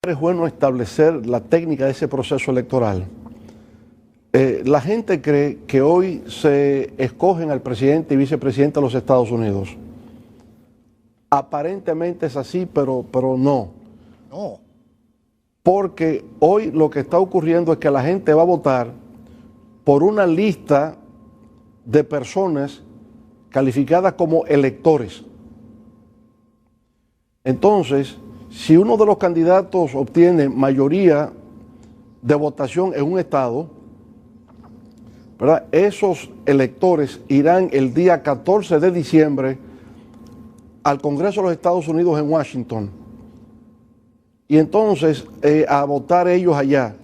Es bueno establecer la técnica de ese proceso electoral. La gente cree que hoy se escogen al presidente y vicepresidente de los Estados Unidos. Aparentemente es así, pero no. No. Porque hoy lo que está ocurriendo es que la gente va a votar por una lista de personas calificadas como electores. Entonces, si uno de los candidatos obtiene mayoría de votación en un estado, ¿verdad?, esos electores irán el día 14 de diciembre al Congreso de los Estados Unidos en Washington. Y entonces a votar ellos allá.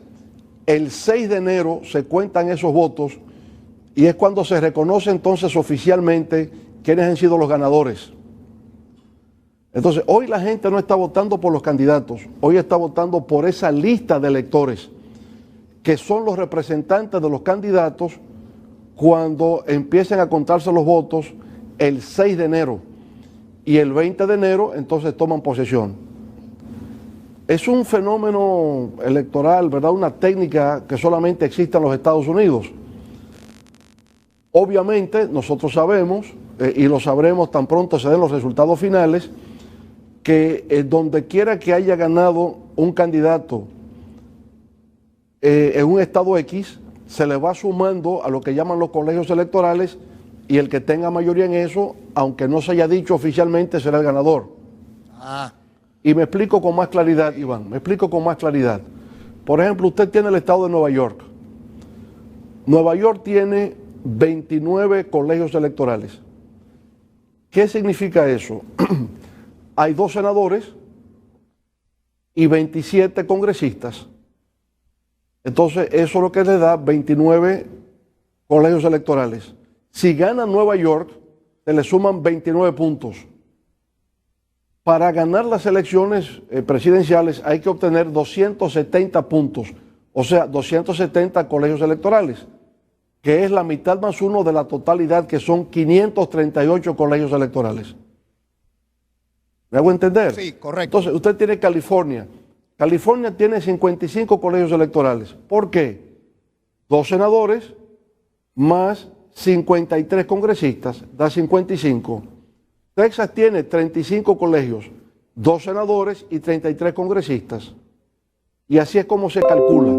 El 6 de enero se cuentan esos votos y es cuando se reconoce entonces oficialmente quiénes han sido los ganadores. Entonces, hoy la gente no está votando por los candidatos, hoy está votando por esa lista de electores, que son los representantes de los candidatos cuando empiecen a contarse los votos el 6 de enero. Y el 20 de enero, entonces toman posesión. Es un fenómeno electoral, ¿verdad? Una técnica que solamente existe en los Estados Unidos. Obviamente, nosotros sabemos, y lo sabremos tan pronto se den los resultados finales, que donde quiera que haya ganado un candidato en un estado X, se le va sumando a lo que llaman los colegios electorales y el que tenga mayoría en eso, aunque no se haya dicho oficialmente, será el ganador. Y me explico con más claridad, Iván, me explico con más claridad. Por ejemplo, usted tiene el estado de Nueva York. Nueva York tiene 29 colegios electorales. ¿Qué significa eso? Hay 2 senadores y 27 congresistas. Entonces, eso es lo que le da 29 colegios electorales. Si gana Nueva York, se le suman 29 puntos. Para ganar las elecciones presidenciales hay que obtener 270 puntos, o sea, 270 colegios electorales, que es la mitad más uno de la totalidad, que son 538 colegios electorales. ¿Me hago entender? Sí, correcto. Entonces, usted tiene California. California tiene 55 colegios electorales. ¿Por qué? 2 senadores más 53 congresistas, da 55. Texas tiene 35 colegios, 2 senadores y 33 congresistas. Y así es como se calcula.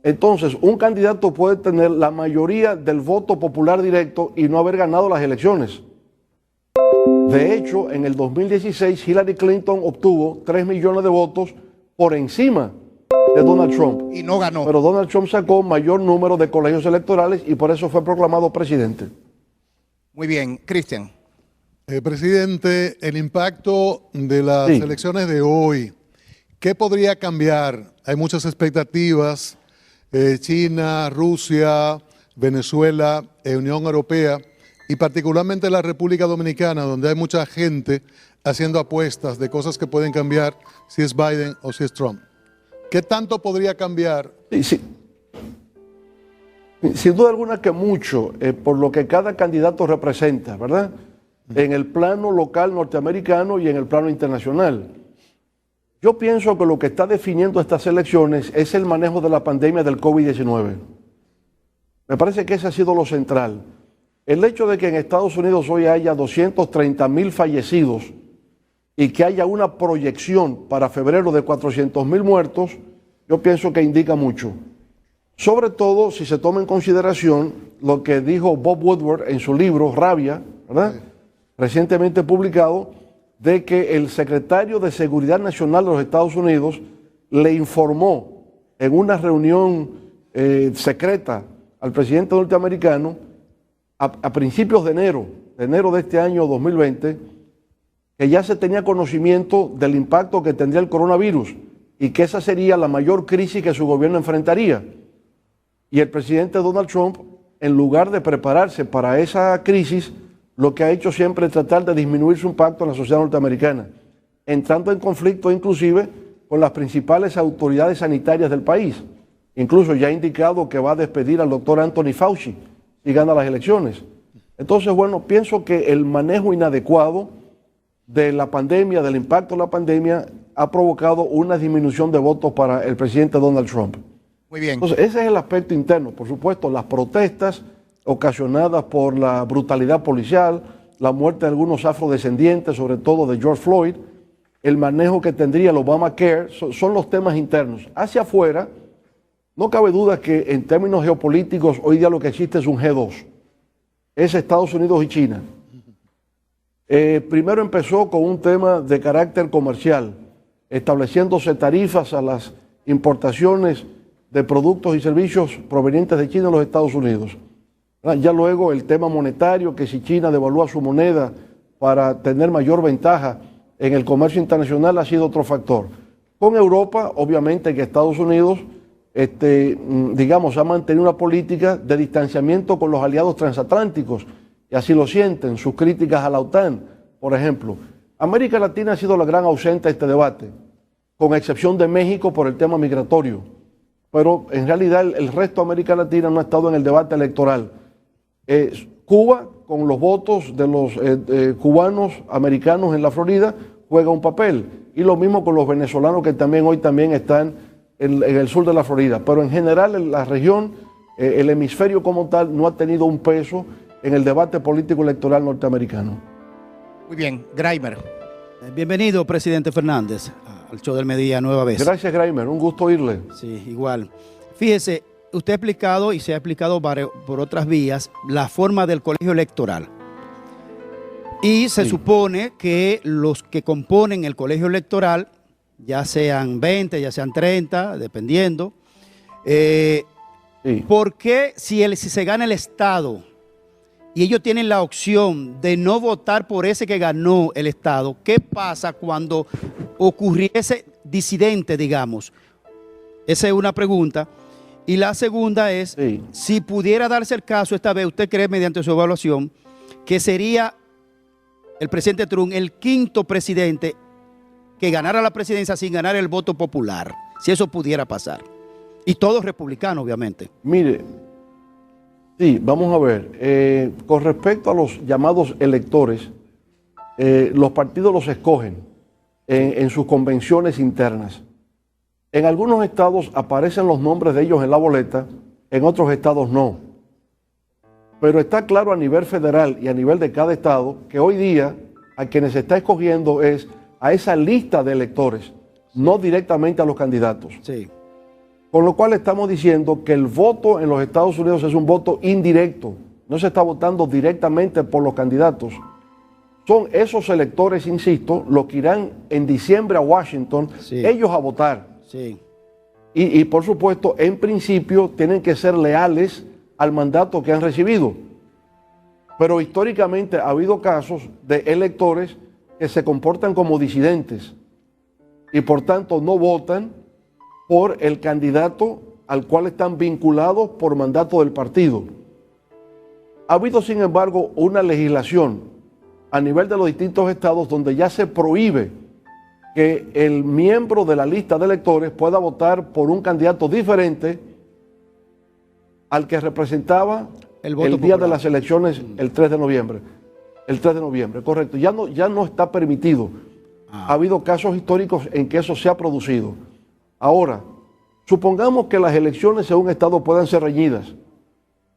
Entonces, un candidato puede tener la mayoría del voto popular directo y no haber ganado las elecciones. De hecho, en el 2016, Hillary Clinton obtuvo 3 millones de votos por encima de Donald Trump. Y no ganó. Pero Donald Trump sacó mayor número de colegios electorales y por eso fue proclamado presidente. Muy bien, Cristian. Presidente, el impacto de las elecciones de hoy, ¿qué podría cambiar? Hay muchas expectativas, China, Rusia, Venezuela, Unión Europea, y particularmente la República Dominicana, donde hay mucha gente haciendo apuestas de cosas que pueden cambiar si es Biden o si es Trump. ¿Qué tanto podría cambiar? Sí. Sin duda alguna que mucho, por lo que cada candidato representa, ¿verdad? En el plano local norteamericano y en el plano internacional. Yo pienso que lo que está definiendo estas elecciones es el manejo de la pandemia del COVID-19. Me parece que ese ha sido lo central. El hecho de que en Estados Unidos hoy haya 230,000 fallecidos y que haya una proyección para febrero de 400,000 muertos, yo pienso que indica mucho. Sobre todo si se toma en consideración lo que dijo Bob Woodward en su libro Rabia, ¿verdad?, recientemente publicado, de que el secretario de Seguridad Nacional de los Estados Unidos le informó en una reunión secreta al presidente norteamericano a principios de enero de este año 2020, que ya se tenía conocimiento del impacto que tendría el coronavirus y que esa sería la mayor crisis que su gobierno enfrentaría. Y el presidente Donald Trump, en lugar de prepararse para esa crisis, lo que ha hecho siempre es tratar de disminuir su impacto en la sociedad norteamericana, entrando en conflicto inclusive con las principales autoridades sanitarias del país. Incluso ya ha indicado que va a despedir al doctor Anthony Fauci y gana las elecciones. Entonces, bueno, pienso que el manejo inadecuado de la pandemia, del impacto de la pandemia, ha provocado una disminución de votos para el presidente Donald Trump. Muy bien. Entonces, ese es el aspecto interno. Por supuesto, las protestas ocasionadas por la brutalidad policial, la muerte de algunos afrodescendientes, sobre todo de George Floyd, el manejo que tendría el Obamacare, son los temas internos. Hacia afuera, no cabe duda que en términos geopolíticos hoy día lo que existe es un G2. Es Estados Unidos y China. Primero empezó con un tema de carácter comercial, estableciéndose tarifas a las importaciones de productos y servicios provenientes de China a los Estados Unidos. Ya luego el tema monetario, que si China devalúa su moneda para tener mayor ventaja en el comercio internacional, ha sido otro factor. Con Europa, obviamente que Estados Unidos, digamos, ha mantenido una política de distanciamiento con los aliados transatlánticos, y así lo sienten, sus críticas a la OTAN, por ejemplo. América Latina ha sido la gran ausente de este debate, con excepción de México por el tema migratorio. Pero en realidad el resto de América Latina no ha estado en el debate electoral. Cuba, con los votos de los cubanos americanos en la Florida, juega un papel. Y lo mismo con los venezolanos que también hoy también están en el sur de la Florida. Pero en general en la región, el hemisferio como tal, no ha tenido un peso en el debate político electoral norteamericano. Muy bien, Graimer. Bienvenido, presidente Fernández, al show del mediodía nueva vez. Gracias, Graimer, un gusto oírle. Sí, igual. Fíjese, usted ha explicado y se ha explicado por otras vías la forma del colegio electoral. Y se supone que los que componen el colegio electoral, ya sean 20, ya sean 30, dependiendo, ¿por qué si se gana el Estado y ellos tienen la opción de no votar por ese que ganó el Estado, qué pasa cuando ocurriese disidente, digamos? Esa es una pregunta. Y la segunda es, si pudiera darse el caso esta vez, ¿usted cree mediante su evaluación que sería el presidente Trump el quinto presidente que ganara la presidencia sin ganar el voto popular? Si eso pudiera pasar. Y todos republicanos, obviamente. Mire, sí, vamos a ver. Con respecto a los llamados electores, los partidos los escogen en sus convenciones internas. En algunos estados aparecen los nombres de ellos en la boleta, en otros estados no. Pero está claro a nivel federal y a nivel de cada estado que hoy día a quienes se está escogiendo es a esa lista de electores, no directamente a los candidatos. Sí. Con lo cual estamos diciendo que el voto en los Estados Unidos es un voto indirecto, no se está votando directamente por los candidatos. Son esos electores, insisto, los que irán en diciembre a Washington, ellos a votar. Sí. Y por supuesto, en principio, tienen que ser leales al mandato que han recibido. Pero históricamente ha habido casos de electores que se comportan como disidentes y por tanto no votan por el candidato al cual están vinculados por mandato del partido. Ha habido, sin embargo, una legislación a nivel de los distintos estados donde ya se prohíbe que el miembro de la lista de electores pueda votar por un candidato diferente al que representaba el día de las elecciones el 3 de noviembre. El 3 de noviembre, correcto. Ya no está permitido. Ha habido casos históricos en que eso se ha producido. Ahora, supongamos que las elecciones en un estado puedan ser reñidas,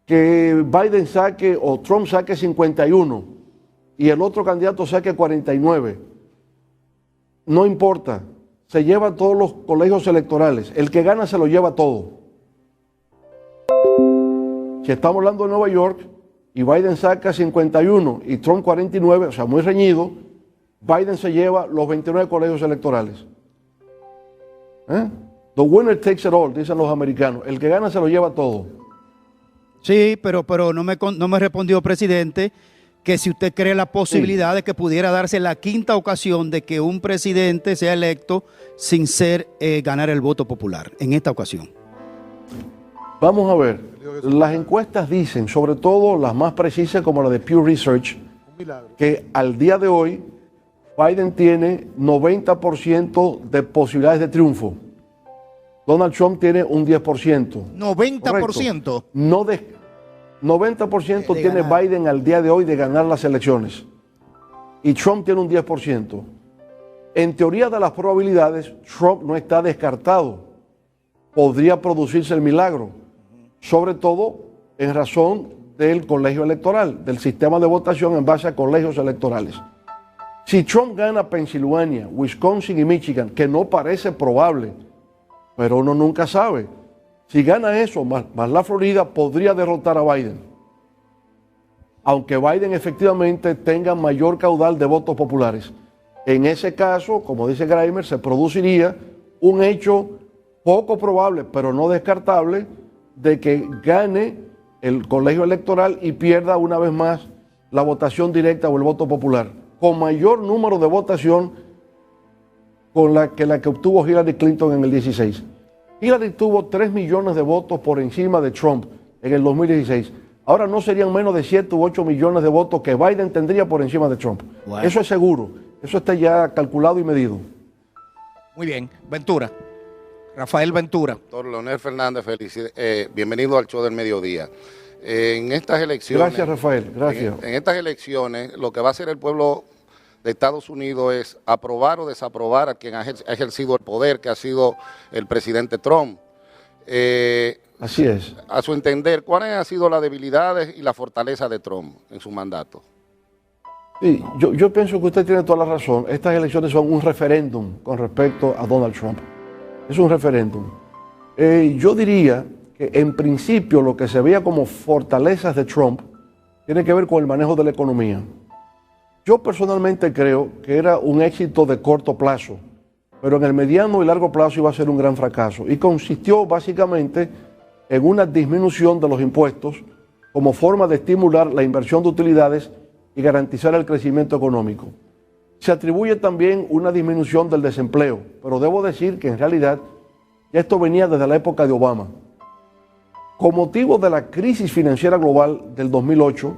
que Biden saque o Trump saque 51 y el otro candidato saque 49. No importa, se lleva todos los colegios electorales. El que gana se lo lleva todo. Si estamos hablando de Nueva York y Biden saca 51 y Trump 49, o sea, muy reñido, Biden se lleva los 29 colegios electorales. The winner takes it all, dicen los americanos. El que gana se lo lleva todo. Sí, pero no me respondió, presidente, que si usted cree la posibilidad de que pudiera darse la quinta ocasión de que un presidente sea electo sin ganar el voto popular en esta ocasión. Vamos a ver, las encuestas dicen, sobre todo las más precisas como la de Pew Research, que al día de hoy Biden tiene 90% de posibilidades de triunfo. Donald Trump tiene un 10%. 90%. 90% tiene Biden al día de hoy de ganar las elecciones. Y Trump tiene un 10%. En teoría de las probabilidades, Trump no está descartado. Podría producirse el milagro, sobre todo en razón del colegio electoral, del sistema de votación en base a colegios electorales. Si Trump gana Pensilvania, Wisconsin y Michigan, que no parece probable, pero uno nunca sabe, si gana eso, más la Florida, podría derrotar a Biden. Aunque Biden efectivamente tenga mayor caudal de votos populares. En ese caso, como dice Grimer, se produciría un hecho poco probable, pero no descartable, de que gane el colegio electoral y pierda una vez más la votación directa o el voto popular, con mayor número de votación con la que obtuvo Hillary Clinton en el 16. Hillary tuvo 3 millones de votos por encima de Trump en el 2016. Ahora no serían menos de 7 u 8 millones de votos que Biden tendría por encima de Trump. Bueno. Eso es seguro. Eso está ya calculado y medido. Muy bien. Ventura. Rafael Ventura. Doctor Leonel Fernández, bienvenido al show del mediodía. En estas elecciones... Gracias, Rafael. Gracias. En estas elecciones, lo que va a hacer el pueblo de Estados Unidos es aprobar o desaprobar a quien ha ejercido el poder, que ha sido el presidente Trump. Así es. A su entender, ¿cuáles han sido las debilidades y la fortaleza de Trump en su mandato? Sí, yo pienso que usted tiene toda la razón. Estas elecciones son un referéndum con respecto a Donald Trump. Es un referéndum. Yo diría que en principio lo que se veía como fortalezas de Trump tiene que ver con el manejo de la economía. Yo personalmente creo que era un éxito de corto plazo, pero en el mediano y largo plazo iba a ser un gran fracaso. Y consistió básicamente en una disminución de los impuestos como forma de estimular la inversión de utilidades y garantizar el crecimiento económico. Se atribuye también una disminución del desempleo, pero debo decir que en realidad ya esto venía desde la época de Obama. Con motivo de la crisis financiera global del 2008,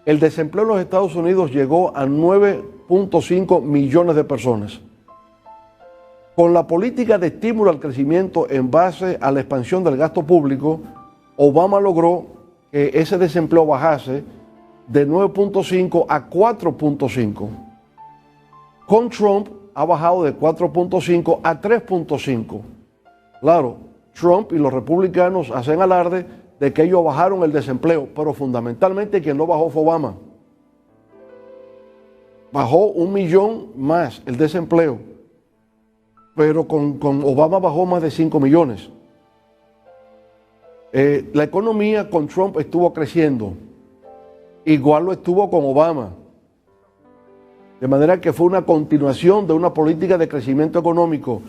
el desempleo en los Estados Unidos llegó a 9.5 millones de personas. Con la política de estímulo al crecimiento en base a la expansión del gasto público, Obama logró que ese desempleo bajase de 9.5 a 4.5. Con Trump ha bajado de 4.5 a 3.5. Claro, Trump y los republicanos hacen alarde de que ellos bajaron el desempleo, pero fundamentalmente quien lo bajó fue Obama. Bajó 1 millón más el desempleo, pero con Obama bajó más de 5 millones. La economía con Trump estuvo creciendo. Igual lo estuvo con Obama. De manera que fue una continuación de una política de crecimiento económico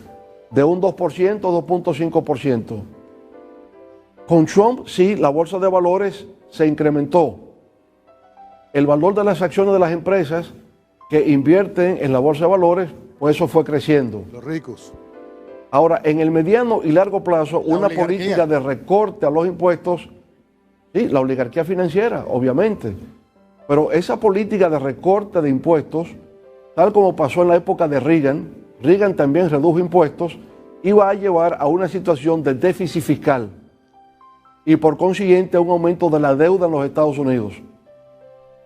de un 2%, 2.5%. Con Trump, sí, la bolsa de valores se incrementó. El valor de las acciones de las empresas que invierten en la bolsa de valores, pues eso fue creciendo. Los ricos. Ahora, en el mediano y largo plazo, una política de recorte a los impuestos. Sí, la oligarquía financiera, obviamente. Pero esa política de recorte de impuestos, tal como pasó en la época de Reagan, Reagan también redujo impuestos, iba a llevar a una situación de déficit fiscal y por consiguiente a un aumento de la deuda en los Estados Unidos.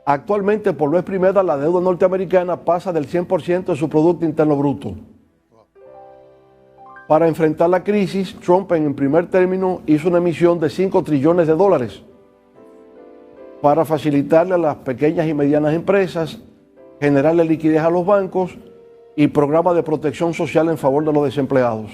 Actualmente, por vez primera, la deuda norteamericana pasa del 100% de su Producto Interno Bruto. Para enfrentar la crisis, Trump en primer término hizo una emisión de 5 trillones de dólares para facilitarle a las pequeñas y medianas empresas, generarle liquidez a los bancos y programas de protección social en favor de los desempleados.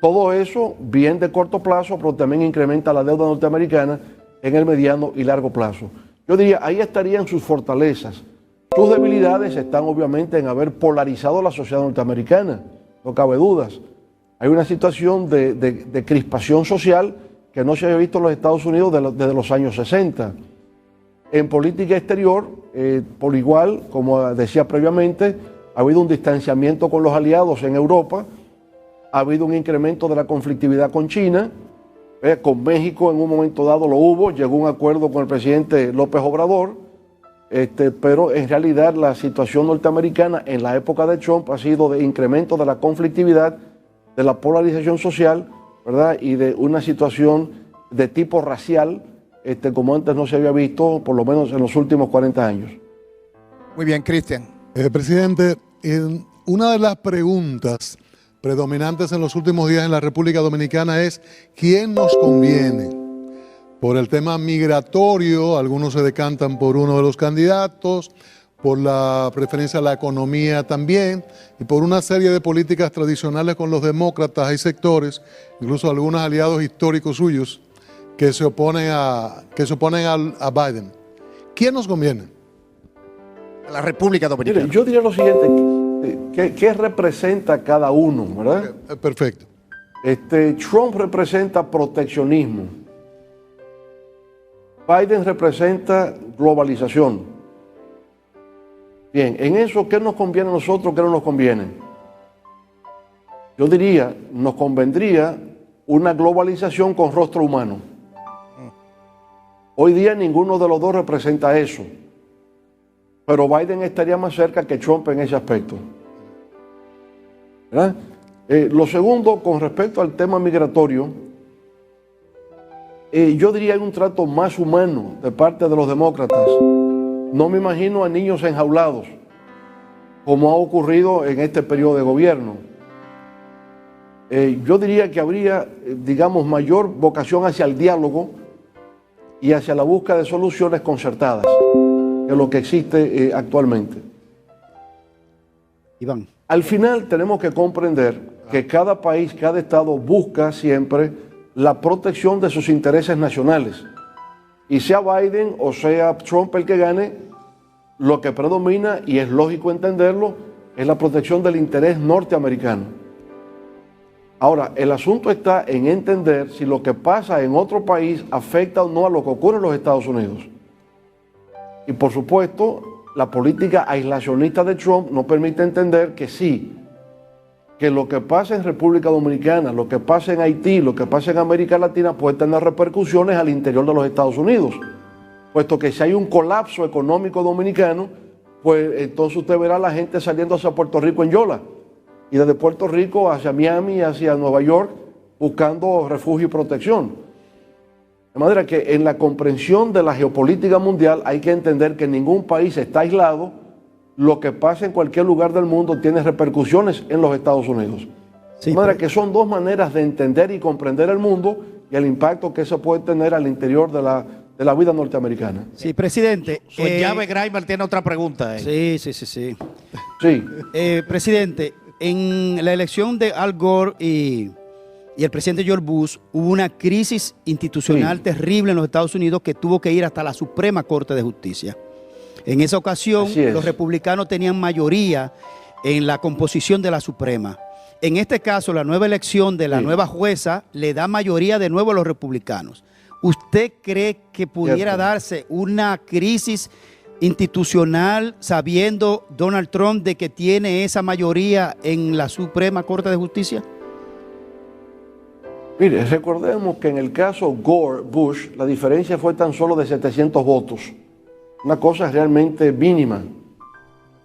Todo eso bien de corto plazo, pero también incrementa la deuda norteamericana en el mediano y largo plazo. Yo diría, ahí estarían sus fortalezas. Sus debilidades están obviamente en haber polarizado la sociedad norteamericana, no cabe dudas. Hay una situación de crispación social que no se había visto en los Estados Unidos desde los años 60. En política exterior, por igual, como decía previamente, ha habido un distanciamiento con los aliados en Europa, ha habido un incremento de la conflictividad con China, con México en un momento dado lo hubo, llegó un acuerdo con el presidente López Obrador, pero en realidad la situación norteamericana en la época de Trump ha sido de incremento de la conflictividad, de la polarización social, ¿verdad? Y de una situación de tipo racial, como antes no se había visto, por lo menos en los últimos 40 años. Muy bien, Cristian. Presidente, una de las preguntas predominantes en los últimos días en la República Dominicana es ¿quién nos conviene? Por el tema migratorio, algunos se decantan por uno de los candidatos, por la preferencia a la economía también, y por una serie de políticas tradicionales con los demócratas. Hay sectores, incluso algunos aliados históricos suyos, que se oponen a Biden. ¿Quién nos conviene? La República Dominicana. Mire, yo diría lo siguiente, ¿qué representa cada uno, verdad? Perfecto. Trump representa proteccionismo. Biden representa globalización. Bien, en eso, ¿qué nos conviene a nosotros, qué no nos conviene? Yo diría, nos convendría una globalización con rostro humano. Hoy día ninguno de los dos representa eso, pero Biden estaría más cerca que Trump en ese aspecto. ¿Verdad? Lo segundo, con respecto al tema migratorio, yo diría hay un trato más humano de parte de los demócratas. No me imagino a niños enjaulados, como ha ocurrido en este periodo de gobierno. Yo diría que habría, digamos, mayor vocación hacia el diálogo y hacia la búsqueda de soluciones concertadas, que lo que existe actualmente. Iván. Al final tenemos que comprender que cada país, cada estado busca siempre la protección de sus intereses nacionales. Y sea Biden o sea Trump el que gane, lo que predomina, y es lógico entenderlo, es la protección del interés norteamericano. Ahora, el asunto está en entender si lo que pasa en otro país afecta o no a lo que ocurre en los Estados Unidos. Y por supuesto, la política aislacionista de Trump nos permite entender que sí, que lo que pasa en República Dominicana, lo que pasa en Haití, lo que pasa en América Latina puede tener repercusiones al interior de los Estados Unidos, puesto que si hay un colapso económico dominicano, pues entonces usted verá a la gente saliendo hacia Puerto Rico en yola, y desde Puerto Rico hacia Miami, hacia Nueva York, buscando refugio y protección. De manera que en la comprensión de la geopolítica mundial hay que entender que ningún país está aislado. Lo que pasa en cualquier lugar del mundo tiene repercusiones en los Estados Unidos. Sí, de manera que son dos maneras de entender y comprender el mundo y el impacto que eso puede tener al interior de la vida norteamericana. Sí, presidente. Su llave Graimer tiene otra pregunta. Sí. Sí. Presidente, en la elección de Al Gore y el presidente George Bush hubo una crisis institucional terrible en los Estados Unidos que tuvo que ir hasta la Suprema Corte de Justicia. En esa ocasión, los republicanos tenían mayoría en la composición de la Suprema. En este caso, la nueva elección de la nueva jueza le da mayoría de nuevo a los republicanos. ¿Usted cree que pudiera darse una crisis institucional sabiendo Donald Trump de que tiene esa mayoría en la Suprema Corte de Justicia? Mire, recordemos que en el caso Gore-Bush la diferencia fue tan solo de 700 votos. Una cosa realmente mínima.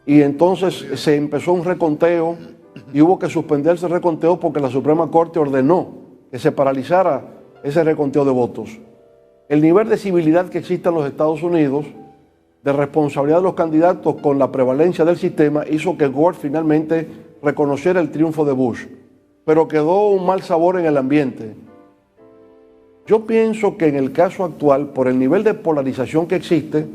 Y entonces se empezó un reconteo y hubo que suspenderse el reconteo porque la Suprema Corte ordenó que se paralizara ese reconteo de votos. El nivel de civilidad que existe en los Estados Unidos, de responsabilidad de los candidatos con la prevalencia del sistema, hizo que Gore finalmente reconociera el triunfo de Bush. Pero quedó un mal sabor en el ambiente. Yo pienso que en el caso actual, por el nivel de polarización que existe,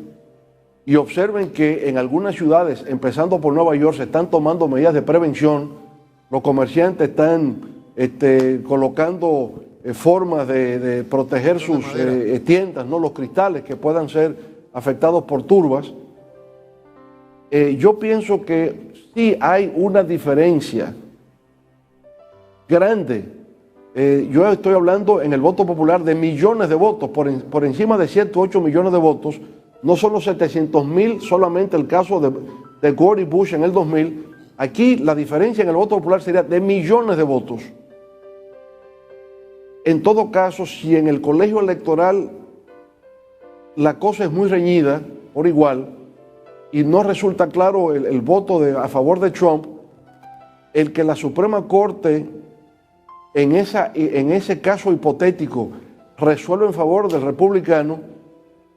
y observen que en algunas ciudades, empezando por Nueva York, se están tomando medidas de prevención, los comerciantes están colocando formas de proteger sus tiendas, ¿no? Los cristales que puedan ser afectados por turbas. Yo pienso que sí hay una diferencia grande. Yo estoy hablando en el voto popular de millones de votos, por encima de 108 millones de votos. No son los 700,000 solamente el caso de Gore y Bush en el 2000. Aquí la diferencia en el voto popular sería de millones de votos. En todo caso, si en el colegio electoral la cosa es muy reñida por igual y no resulta claro el voto a favor de Trump, el que la Suprema Corte en ese caso hipotético resuelva en favor del republicano,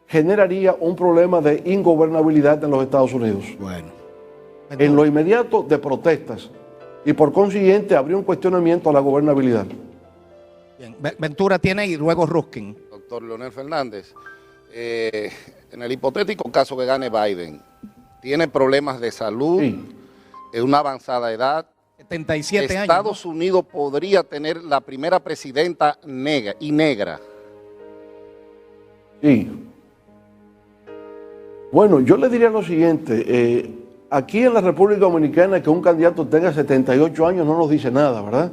generaría un problema de ingobernabilidad en los Estados Unidos. Bueno, en lo inmediato de protestas y por consiguiente habría un cuestionamiento a la gobernabilidad. Bien. Ventura tiene y luego Ruskin. Doctor Leonel Fernández, en el hipotético caso que gane Biden, tiene problemas de salud, Sí. una avanzada edad. 77 años. Estados Unidos podría tener la primera presidenta negra. Sí. Bueno, yo le diría lo siguiente, aquí en la República Dominicana que un candidato tenga 78 años no nos dice nada, ¿verdad?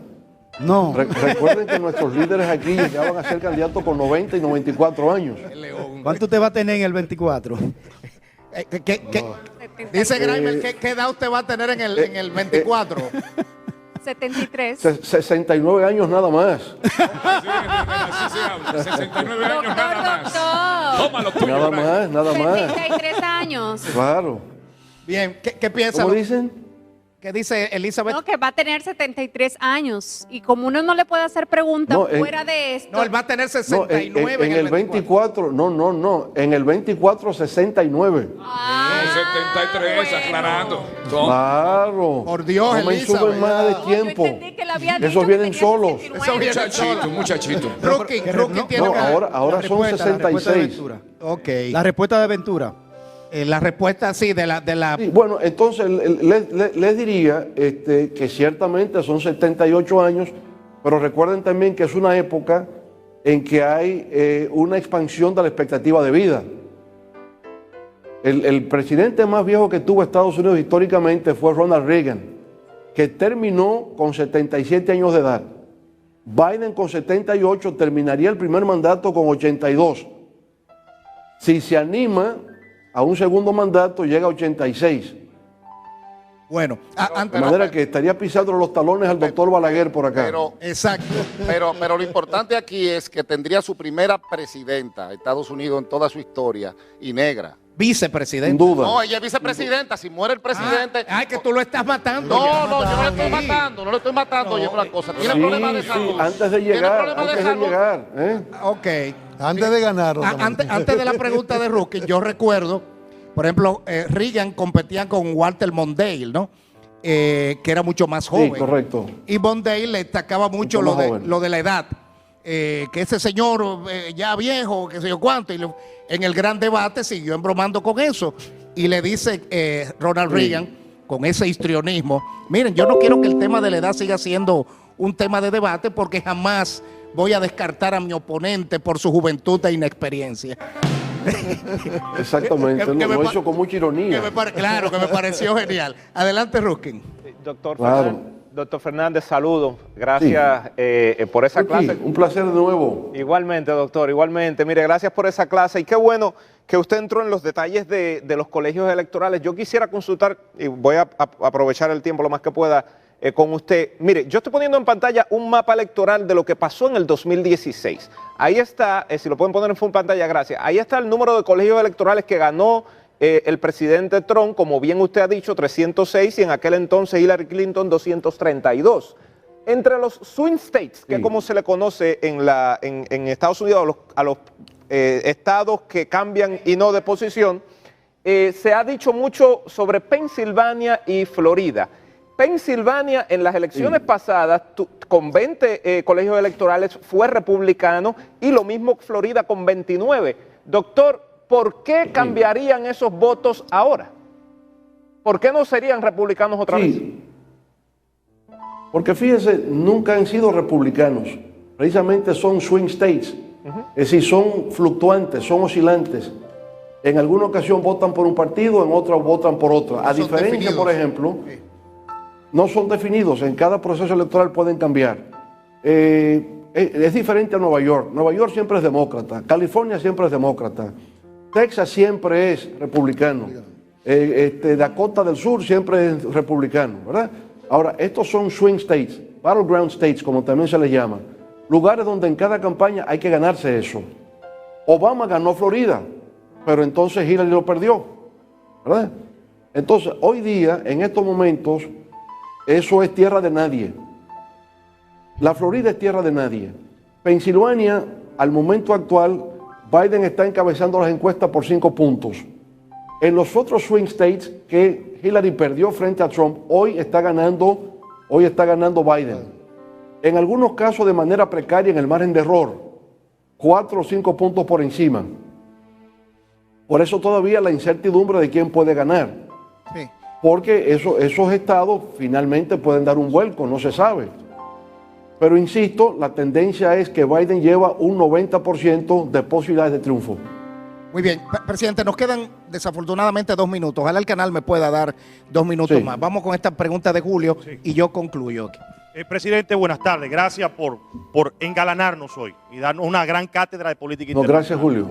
No. Recuerden que nuestros líderes aquí llegaban a ser candidatos con 90 y 94 años. ¿Cuánto usted va a tener en el 24? Dice Grimer, ¿qué edad usted va a tener en el 24? 73. 69 años nada más. Así se habla. 69 años nada más. Doctor. Toma lo tuyo, Nada Brian. más, nada más. 73 años. Claro. Bien, ¿qué piensa? ¿Cómo dicen? ¿Qué dice Elizabeth? No, que va a tener 73 años. Y como uno no le puede hacer preguntas No, fuera de esto. No, él va a tener No, 69 en el 24, no, en el 24, 69. Ah, 73, aclarando. Claro. Por Dios, no me Elizabeth. suben más de no, tiempo. Yo entendí que le había dicho Esos que vienen tenía solos. 69. Eso viene Muchachito, muchachito. Ruskin tiene No, que- ahora son La respuesta de 66. Ventura. Ok. La respuesta de Ventura. La respuesta, sí, de la Sí, bueno, entonces les diría que ciertamente son 78 años, pero recuerden también que es una época en que hay una expansión de la expectativa de vida. El presidente más viejo que tuvo Estados Unidos históricamente fue Ronald Reagan, que terminó con 77 años de edad. Biden con 78 terminaría el primer mandato con 82. Si se anima a un segundo mandato, llega a 86. Bueno, De manera que estaría pisando los talones al doctor Balaguer por acá. exacto. Pero lo importante aquí es que tendría su primera presidenta, Estados Unidos en toda su historia, y negra. Vicepresidente. Sin duda. No, ella es vicepresidenta. Si muere el presidente. Ay, que tú lo estás matando. No, ya. no, yo no le estoy Sí. matando, no le estoy matando. Oye, una cosa, tiene Sí, problemas de sí, salud. antes de Tiene llegar, problemas antes de salud. llegar. ¿eh? Ok. Antes de ganar. Antes de la pregunta de Ruskin, yo recuerdo, por ejemplo, Reagan competía con Walter Mondale, ¿no? Que era mucho más joven. Sí, correcto. Y Mondale le destacaba mucho Mucho más joven. lo de la edad. Que ese señor ya viejo, qué sé yo cuánto, y en el gran debate siguió embromando con eso. Y le dice Ronald Reagan, con ese histrionismo, miren, yo no quiero que el tema de la edad siga siendo un tema de debate porque jamás voy a descartar a mi oponente por su juventud e inexperiencia. Exactamente. Que me Lo pa- hizo con mucha ironía. Claro, que me pareció genial. Adelante, Ruskin. Doctor, Claro. Doctor Fernández, saludos. Gracias por esa Ricky, clase. un placer de nuevo. Igualmente, doctor, igualmente. Mire, gracias por esa clase. Y qué bueno que usted entró en los detalles de los colegios electorales. Yo quisiera consultar, y voy a aprovechar el tiempo lo más que pueda con usted. Mire, yo estoy poniendo en pantalla un mapa electoral de lo que pasó en el 2016. Ahí está, si lo pueden poner en full pantalla, gracias. Ahí está el número de colegios electorales que ganó el presidente Trump, como bien usted ha dicho, 306, y en aquel entonces Hillary Clinton 232. Entre los swing states, que Sí. como se le conoce en Estados Unidos a los estados que cambian y no de posición, se ha dicho mucho sobre Pensilvania y Florida. Pensilvania en las elecciones pasadas, con 20 colegios electorales, fue republicano, y lo mismo Florida con 29. Doctor, ¿por qué cambiarían esos votos ahora? ¿Por qué no serían republicanos otra vez? Sí. Porque fíjese, nunca han sido republicanos. Precisamente son swing states. Es decir, son fluctuantes, son oscilantes. En alguna ocasión votan por un partido, en otra votan por otra. A son diferencia, definidos. por ejemplo, no son definidos. En cada proceso electoral pueden cambiar. Es diferente a Nueva York. Nueva York siempre es demócrata. California siempre es demócrata. Texas siempre es republicano. Dakota del Sur siempre es republicano, ¿verdad? Ahora, estos son swing states, battleground states, como también se les llama. Lugares donde en cada campaña hay que ganarse eso. Obama ganó Florida, pero entonces Hillary lo perdió, ¿verdad? Entonces, hoy día, en estos momentos, eso es tierra de nadie. La Florida es tierra de nadie. Pensilvania, al momento actual, Biden está encabezando las encuestas por 5 puntos. En los otros swing states, que Hillary perdió frente a Trump, hoy está ganando Biden. En algunos casos de manera precaria en el margen de error, 4 o 5 puntos por encima. Por eso todavía la incertidumbre de quién puede ganar. Sí. Porque esos estados finalmente pueden dar un vuelco, no se sabe. Pero insisto, la tendencia es que Biden lleva un 90% de posibilidades de triunfo. Muy bien, presidente, nos quedan desafortunadamente 2 minutos. Ojalá el canal me pueda dar 2 minutos más. Vamos con esta pregunta de Julio y yo concluyo. Presidente, buenas tardes. Gracias por engalanarnos hoy y darnos una gran cátedra de política internacional. Gracias, Julio.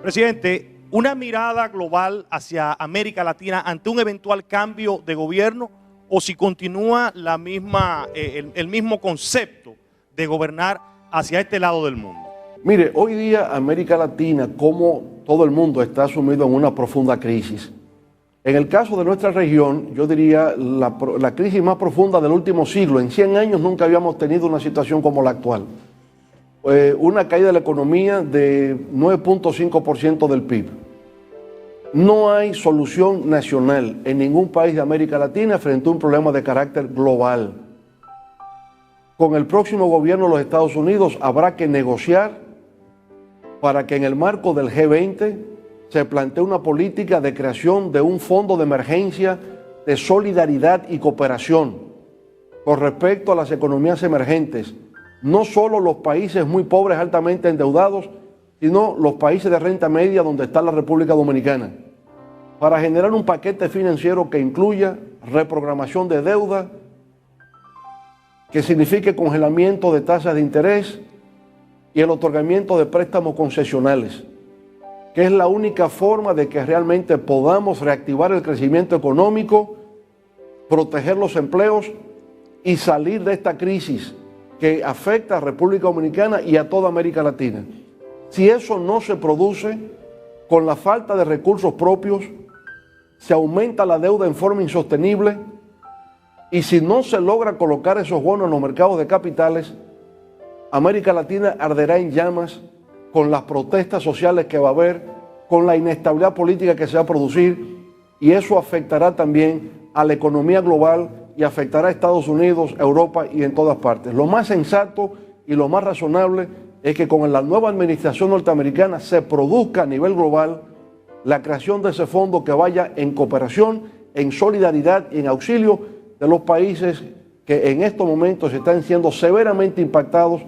Presidente, una mirada global hacia América Latina ante un eventual cambio de gobierno o si continúa el mismo concepto de gobernar hacia este lado del mundo. Mire, hoy día América Latina, como todo el mundo, está sumido en una profunda crisis. En el caso de nuestra región, yo diría la crisis más profunda del último siglo. En 100 años nunca habíamos tenido una situación como la actual. Una caída de la economía de 9.5% del PIB. No hay solución nacional en ningún país de América Latina frente a un problema de carácter global. Con el próximo gobierno de los Estados Unidos habrá que negociar para que en el marco del G20 se plantee una política de creación de un fondo de emergencia de solidaridad y cooperación con respecto a las economías emergentes. No solo los países muy pobres altamente endeudados, sino los países de renta media donde está la República Dominicana, para generar un paquete financiero que incluya reprogramación de deuda, que signifique congelamiento de tasas de interés y el otorgamiento de préstamos concesionales, que es la única forma de que realmente podamos reactivar el crecimiento económico, proteger los empleos y salir de esta crisis que afecta a República Dominicana y a toda América Latina. Si eso no se produce, con la falta de recursos propios, se aumenta la deuda en forma insostenible y si no se logra colocar esos bonos en los mercados de capitales, América Latina arderá en llamas con las protestas sociales que va a haber, con la inestabilidad política que se va a producir y eso afectará también a la economía global y afectará a Estados Unidos, Europa y en todas partes. Lo más sensato y lo más razonable es que con la nueva administración norteamericana se produzca a nivel global la creación de ese fondo que vaya en cooperación, en solidaridad y en auxilio de los países que en estos momentos están siendo severamente impactados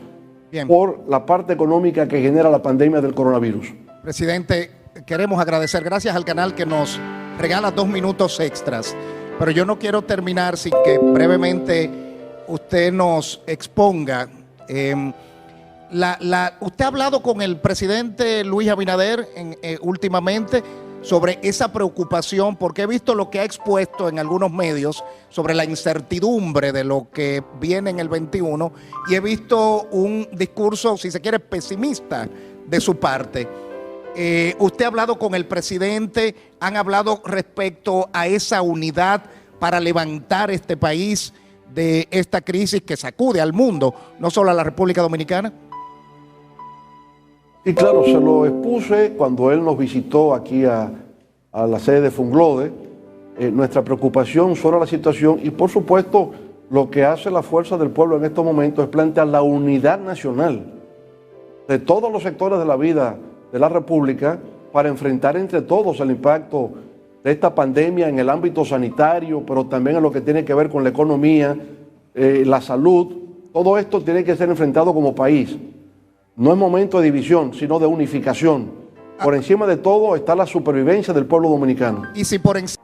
por la parte económica que genera la pandemia del coronavirus. Presidente, queremos agradecer, gracias al canal que nos regala 2 minutos extras, pero yo no quiero terminar sin que brevemente usted nos exponga. Usted ha hablado con el presidente Luis Abinader últimamente sobre esa preocupación, porque he visto lo que ha expuesto en algunos medios sobre la incertidumbre de lo que viene en el 21 y he visto un discurso, si se quiere, pesimista de su parte. Usted ha hablado con el presidente, han hablado respecto a esa unidad para levantar este país de esta crisis que sacude al mundo, no solo a la República Dominicana. Y claro, se lo expuse cuando él nos visitó aquí a la sede de Funglode, nuestra preocupación sobre la situación y por supuesto lo que hace la Fuerza del Pueblo en estos momentos es plantear la unidad nacional de todos los sectores de la vida de la República para enfrentar entre todos el impacto de esta pandemia en el ámbito sanitario, pero también en lo que tiene que ver con la economía, la salud. Todo esto tiene que ser enfrentado como país. No es momento de división, sino de unificación. Por encima de todo está la supervivencia del pueblo dominicano. Y si por encima